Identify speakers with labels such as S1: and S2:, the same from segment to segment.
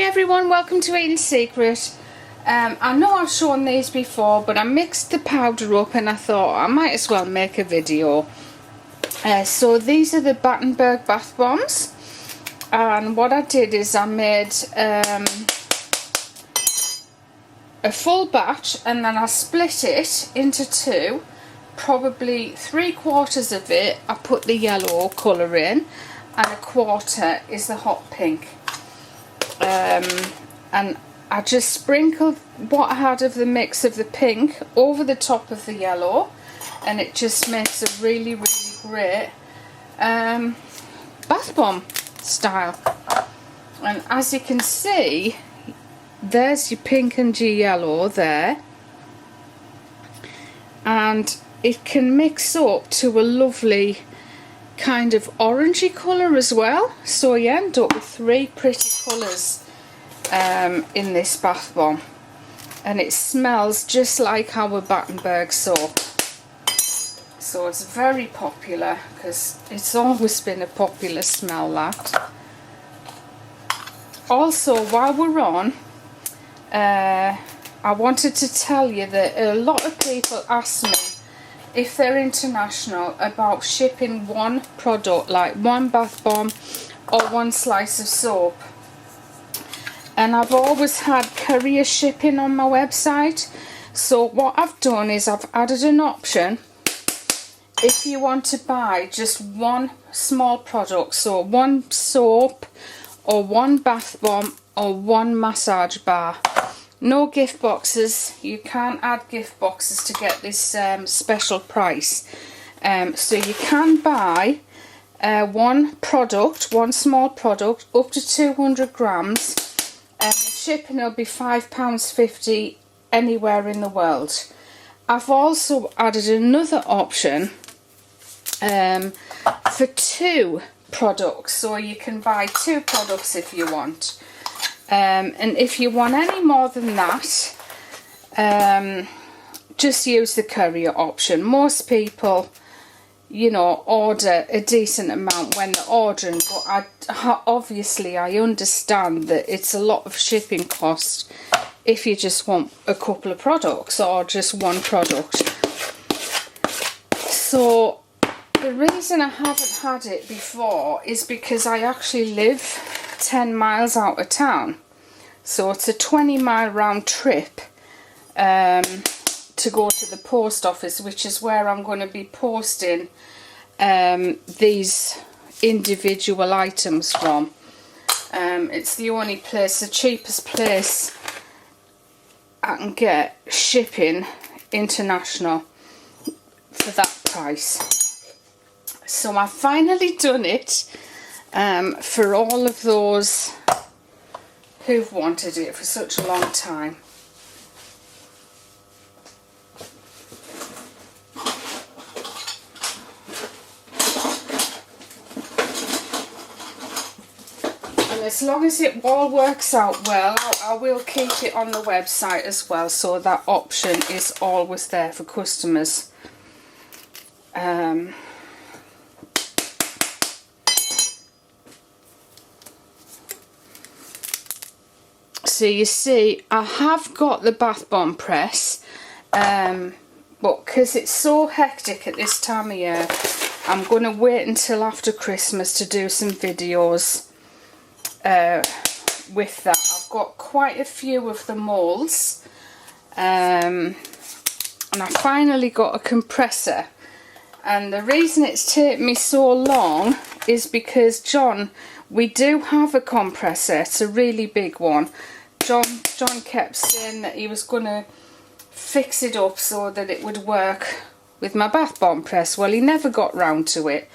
S1: everyone, welcome to Eating Secret. I know I've shown these before, but I mixed the powder up and I thought I might as well make a video. So these are the Battenberg bath bombs, and what I did is I made a full batch and then I split it into two. Probably 3/4 of it I put the yellow colour in and 1/4 is the hot pink. And I just sprinkled what I had of the mix of the pink over the top of the yellow, and it just makes a really great bath bomb style. And as you can see, there's your pink and your yellow there, and it can mix up to a lovely kind of orangey colour as well, so you end up with 3 pretty colours in this bath bomb, and it smells just like our Battenberg soap. So it's very popular because it's always been a popular smell, that. Also, while we're on, I wanted to tell you that a lot of people ask me if they're international about shipping one product, like one bath bomb or one slice of soap. And I've always had courier shipping on my website, so what I've done is I've added an option if you want to buy just one small product, so one soap or one bath bomb or one massage bar. No gift boxes. You can't add gift boxes to get this special price. So you can buy one product, one small product, up to 200 grams. The shipping will be £5.50 anywhere in the world. I've also added another option for 2 products, so you can buy 2 products if you want. And if you want any more than that, just use the courier option. Most people, you know, order a decent amount when they're ordering, but obviously I understand that it's a lot of shipping cost if you just want a couple of products or just one product. So the reason I haven't had it before is because I actually live 10 miles out of town, so it's a 20-mile round trip to go to the post office, which is where I'm going to be posting these individual items from. It's the only place, the cheapest place I can get shipping international for that price. So I've finally done it for all of those who've wanted it for such a long time. And as long as it all works out well, I will keep it on the website as well, so that option is always there for customers. So you see, I have got the bath bomb press, but because it's so hectic at this time of year, I'm going to wait until after Christmas to do some videos with that. I've got quite a few of the molds, and I finally got a compressor. And the reason it's taken me so long is because we do have a compressor. It's a really big one. John kept saying that he was going to fix it up so that it would work with my bath bomb press. Well, he never got round to it,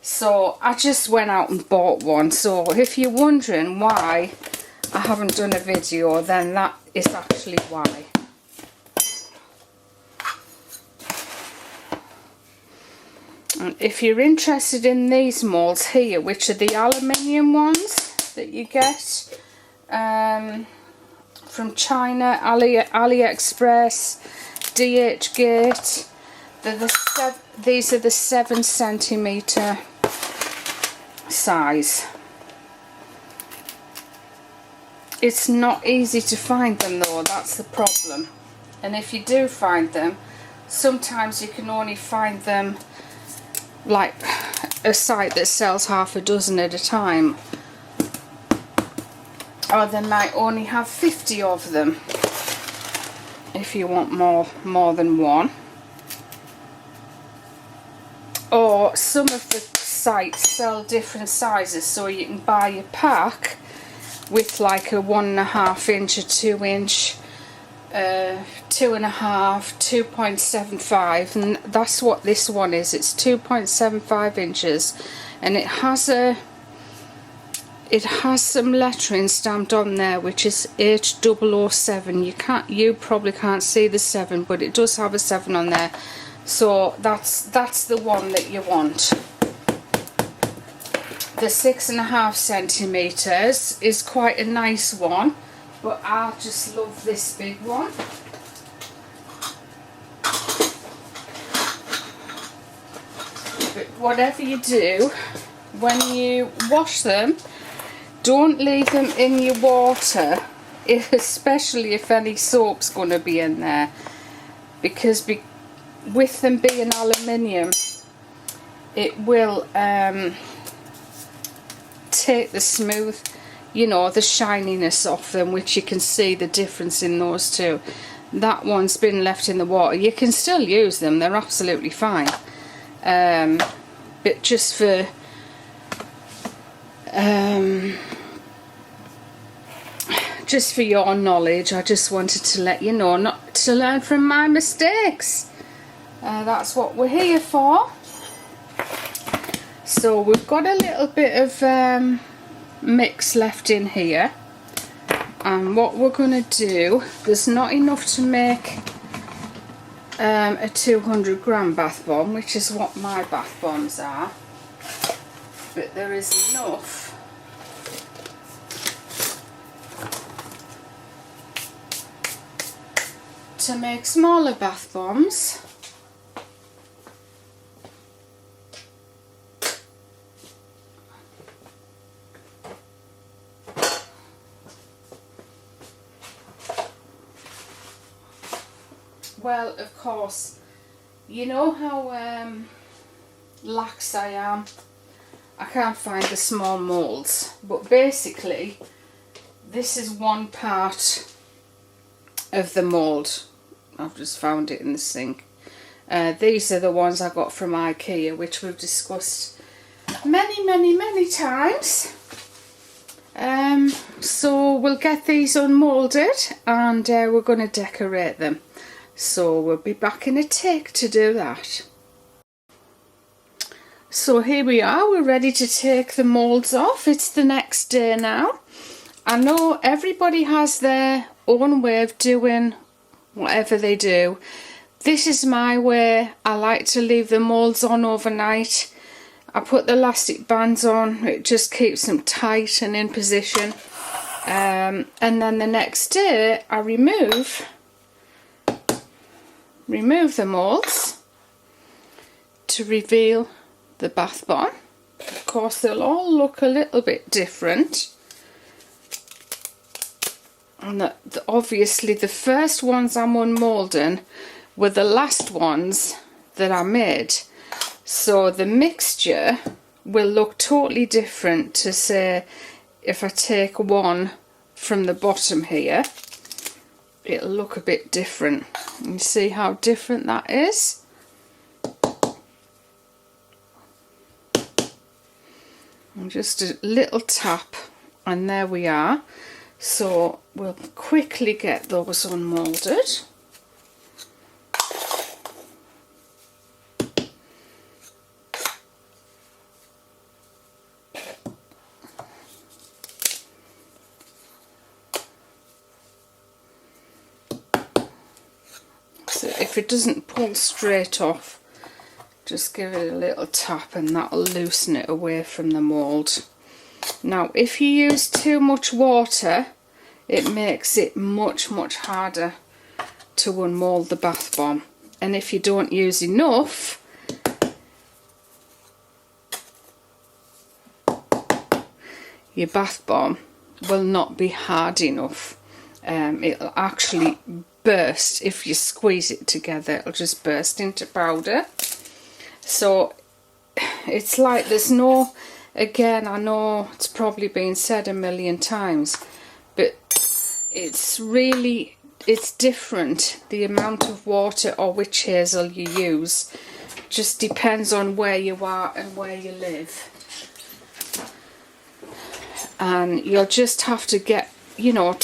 S1: so I just went out and bought one. So if you're wondering why I haven't done a video, then that is actually why. And if you're interested in these molds here, which are the aluminium ones that you get from China, AliExpress, DHgate, these are the 7cm size. It's not easy to find them though, that's the problem. And if you do find them, sometimes you can only find them like a site that sells half a dozen at a time. Or they might only have 50 of them if you want more than one. Or some of the sites sell different sizes, so you can buy a pack with like a 1.5 inch, a 2 inch, 2.5, 2.75, and that's what this one is. It's 2.75 inches, and it has some lettering stamped on there, which is H007. You probably can't see the 7, but it does have a 7 on there. So that's the one that you want. The 6.5 centimeters is quite a nice one, but I just love this big one. But whatever you do, when you wash them, don't leave them in your water, especially if any soap's going to be in there, because with them being aluminium, it will take the smooth, you know, the shininess off them, which you can see the difference in those two. That one's been left in the water. You can still use them, they're absolutely fine, but just for your knowledge, I just wanted to let you know, not to learn from my mistakes. That's what we're here for. So we've got a little bit of mix left in here, and what we're going to do, there's not enough to make a 200 gram bath bomb, which is what my bath bombs are, but there is enough to make smaller bath bombs. Well, of course, you know how lax I am. I can't find the small moulds, but basically this is one part of the mould. I've just found it in the sink. These are the ones I got from IKEA, which we've discussed many times. So we'll get these unmoulded, and we're going to decorate them. So we'll be back in a tick to do that. So here we are, we're ready to take the moulds off. It's the next day now. I know everybody has their own way of doing whatever they do. This is my way. I like to leave the moulds on overnight. I put the elastic bands on, it just keeps them tight and in position. And then the next day I remove the moulds to reveal the bath bomb. Of course they'll all look a little bit different, and obviously the first ones I'm unmoulding were the last ones that I made, so the mixture will look totally different. To say, if I take one from the bottom here, it'll look a bit different. You see how different that is? And just a little tap, and there we are. So we'll quickly get those unmoulded. So if it doesn't pull straight off, just give it a little tap and that'll loosen it away from the mould. Now if you use too much water, it makes it much harder to unmould the bath bomb, and if you don't use enough, your bath bomb will not be hard enough. It'll actually burst if you squeeze it together. It'll just burst into powder. So it's like there's no, again, I know it's probably been said a million times, but it's really, it's different. The amount of water or witch hazel you use just depends on where you are and where you live. And you'll just have to get, you know,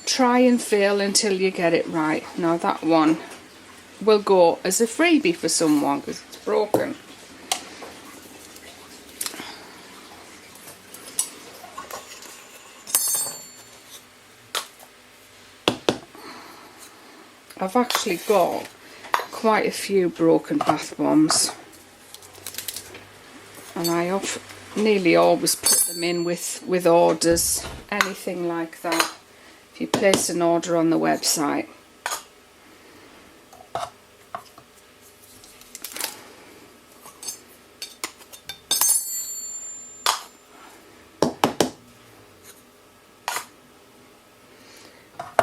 S1: try and fail until you get it right. Now that one will go as a freebie for someone because it's broken. I've actually got quite a few broken bath bombs, and I nearly always put them in with orders, anything like that, if you place an order on the website.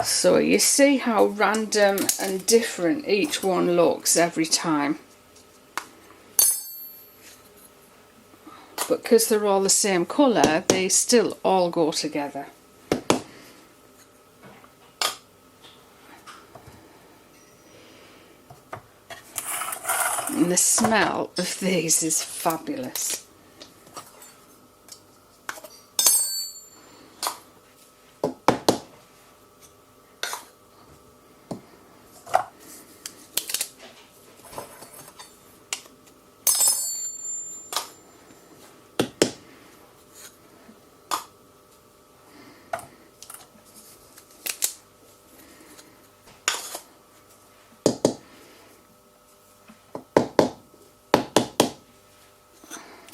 S1: So you see how random and different each one looks every time. But because they're all the same colour, they still all go together. And the smell of these is fabulous.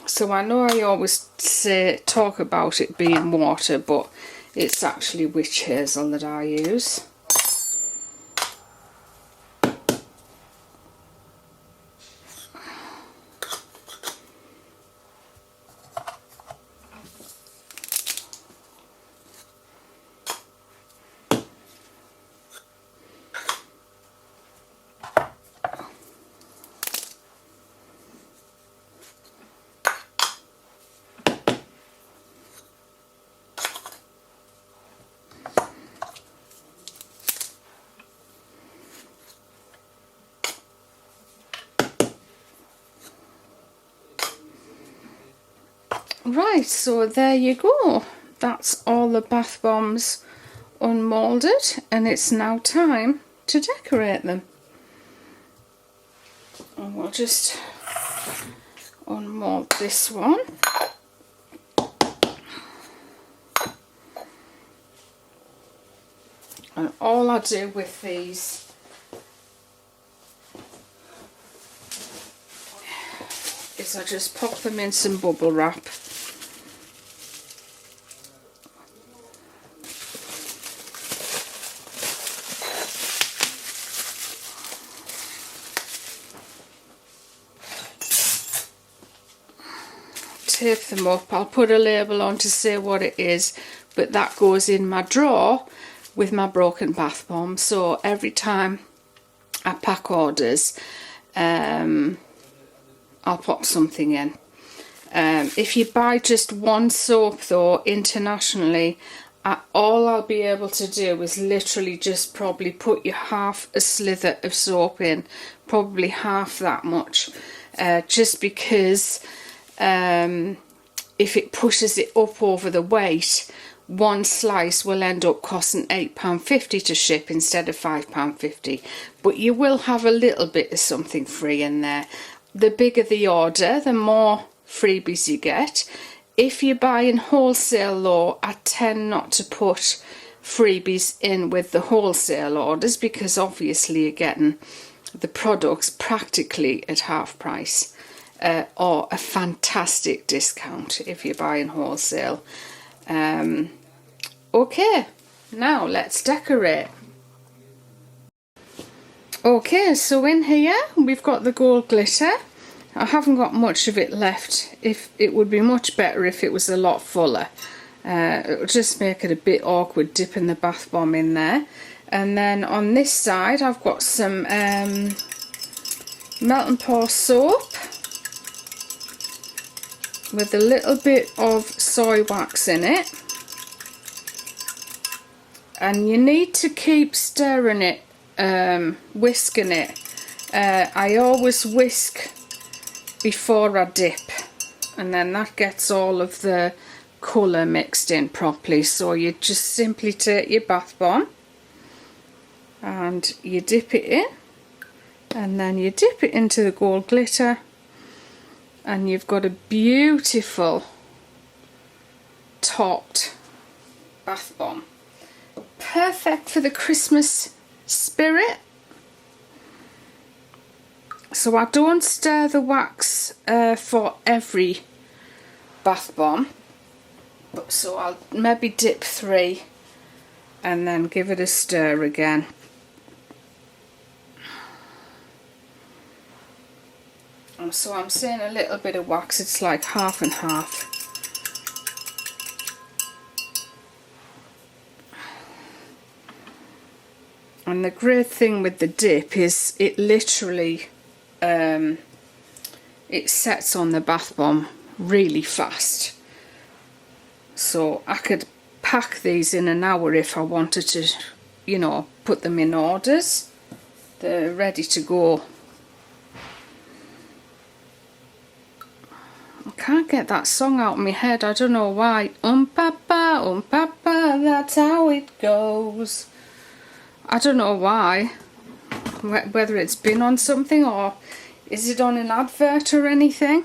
S1: So I know I always talk about it being water, but it's actually witch hazel that I use. Right, so there you go. That's all the bath bombs unmolded, and it's now time to decorate them. And we'll just unmold this one. And all I do with these is I just pop them in some bubble wrap. Tape them up. I'll put a label on to say what it is, but that goes in my drawer with my broken bath bomb. So every time I pack orders, I'll pop something in. If you buy just one soap though, internationally, all I'll be able to do is literally just probably put you half a slither of soap in, probably half that much, just because if it pushes it up over the weight, one slice will end up costing £8.50 to ship instead of £5.50. But you will have a little bit of something free in there. The bigger the order, the more freebies you get. If you buy in wholesale though, I tend not to put freebies in with the wholesale orders, because obviously you're getting the products practically at half price. Or a fantastic discount if you're buying wholesale. Okay, now let's decorate. Okay, so in here we've got the gold glitter. I haven't got much of it left. If it would be much better if it was a lot fuller. It'll just make it a bit awkward dipping the bath bomb in there. And then on this side I've got some melt and pour soap with a little bit of soy wax in it. And you need to keep stirring it, whisking it. I always whisk before I dip, and then that gets all of the colour mixed in properly. So you just simply take your bath bomb and you dip it in, and then you dip it into the gold glitter, and you've got a beautiful topped bath bomb. Perfect for the Christmas spirit. So I don't stir the wax for every bath bomb, but so I'll maybe dip 3 and then give it a stir again. And so I'm saying a little bit of wax, it's like half and half. And the great thing with the dip is it literally it sets on the bath bomb really fast. So I could pack these in an hour if I wanted to, you know, put them in orders. They're ready to go. I can't get that song out of my head, I don't know why. Papa, that's how it goes. I don't know why, whether it's been on something or is it on an advert or anything.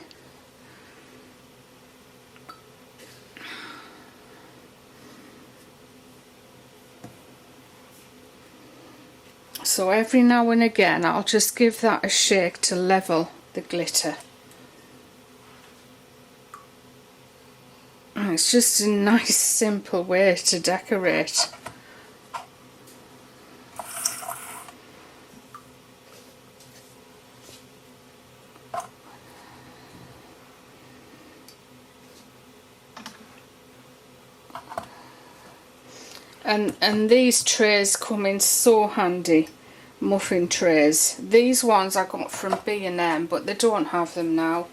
S1: So every now and again I'll just give that a shake to level the glitter. And it's just a nice simple way to decorate. And these trays come in so handy, muffin trays. These ones I got from B&M, but they don't have them now.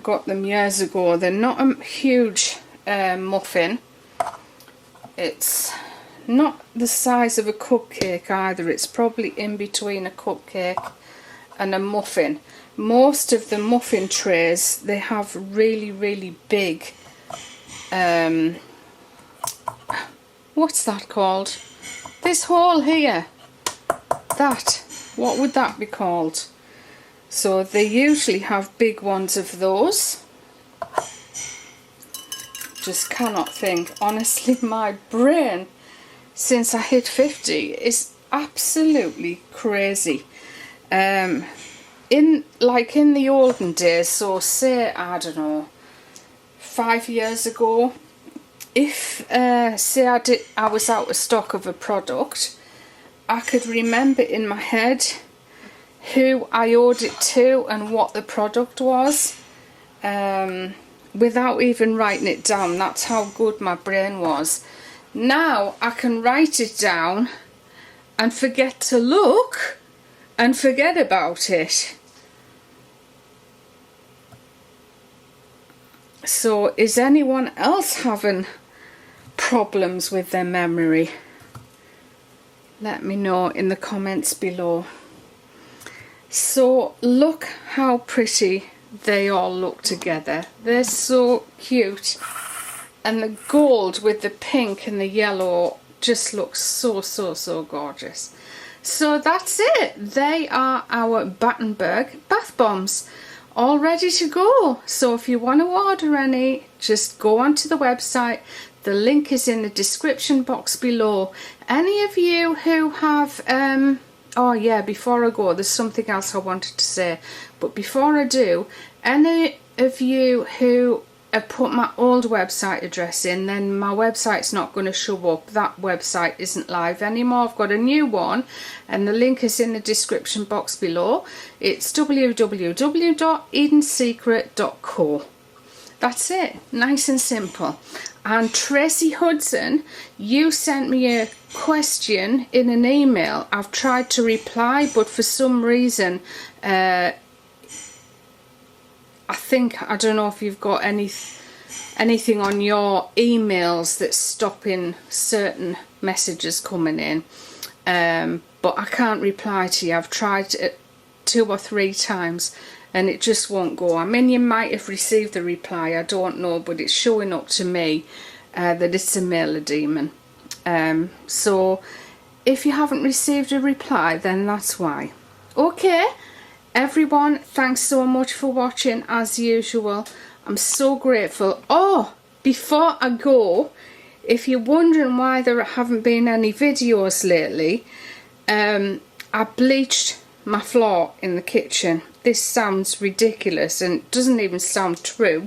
S1: Got them years ago. They're not a huge muffin. It's not the size of a cupcake either. It's probably in between a cupcake and a muffin. Most of the muffin trays, they have really, really big what's that called? This hole here. That. What would that be called? So they usually have big ones of those. Just cannot think. Honestly, my brain, since I hit 50, is absolutely crazy. In the olden days, so say, I don't know, 5 years ago, if say I was out of stock of a product, I could remember in my head who I owed it to and what the product was, without even writing it down. That's how good my brain was. Now I can write it down and forget to look and forget about it. So is anyone else having problems with their memory? Let me know in the comments below. So look how pretty they all look together. They're so cute, and the gold with the pink and the yellow just looks so gorgeous. So that's it. They are our Battenberg bath bombs, all ready to go. So if you want to order any, just go onto the website. The link is in the description box below. Any of you who have oh yeah, before I go, there's something else I wanted to say, but before I do, any of you who have put my old website address in, then my website's not going to show up. That website isn't live anymore. I've got a new one, and the link is in the description box below. It's www.edensecret.co. That's it, nice and simple. And Tracy Hudson, you sent me a question in an email. I've tried to reply, but for some reason, I don't know if you've got anything on your emails that's stopping certain messages coming in. But I can't reply to you. I've tried it 2 or 3 times and it just won't go. I mean, you might have received the reply, I don't know, but it's showing up to me that it's a mailer demon. So if you haven't received a reply, then that's why. Okay, everyone, thanks so much for watching as usual. I'm so grateful. Oh, before I go, if you're wondering why there haven't been any videos lately, I bleached my floor in the kitchen. This sounds ridiculous and it doesn't even sound true,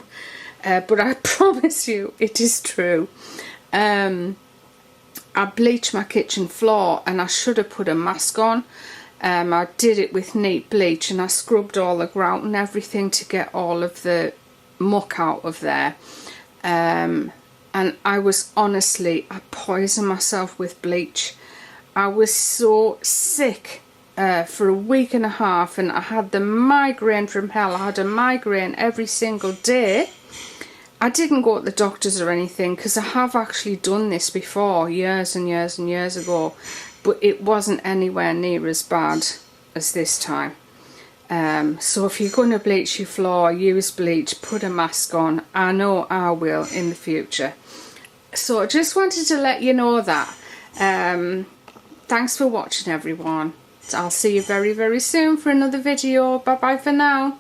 S1: but I promise you it is true. I bleached my kitchen floor and I should have put a mask on. I did it with neat bleach and I scrubbed all the grout and everything to get all of the muck out of there. And I was honestly, I poisoned myself with bleach. I was so sick for a week and a half and I had the migraine from hell. I had a migraine every single day. I didn't go to the doctors or anything because I have actually done this before years and years and years ago, but it wasn't anywhere near as bad as this time. So if you're going to bleach your floor, use bleach, put a mask on. I know I will in the future. So I just wanted to let you know that. Thanks for watching, everyone. I'll see you very, very soon for another video. Bye bye for now.